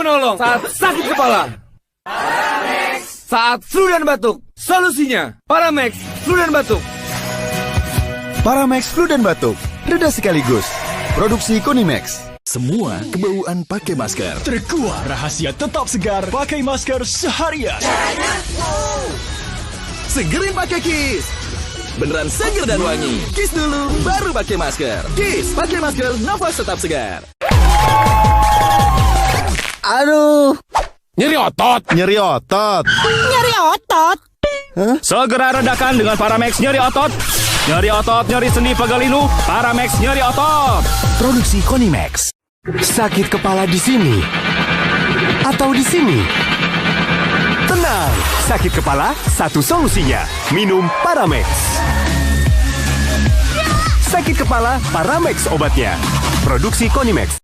menolong saat sakit kepala. Paramex. Saat flu dan batuk, solusinya Paramex flu dan batuk. Paramex flu dan batuk, reda sekaligus. Produksi Konimex. Semua kebauan pakai masker. Terkuat rahasia tetap segar pakai masker seharian. Segerin pakai Kiss. Beneran seger dan wangi. Kiss dulu, baru pakai masker. Kiss, pakai masker, nafas tetap segar. Aduh, Nyeri otot. nyeri otot. Nyeri otot. Segera redakan dengan Paramex nyeri otot. Nyeri otot, nyeri sendi, pegal linu. Paramex nyeri otot. Produksi Konimex. Sakit kepala di sini atau di sini? Tenang, sakit kepala satu solusinya. Minum Paramex. Sakit kepala, Paramex obatnya. Produksi Konimex.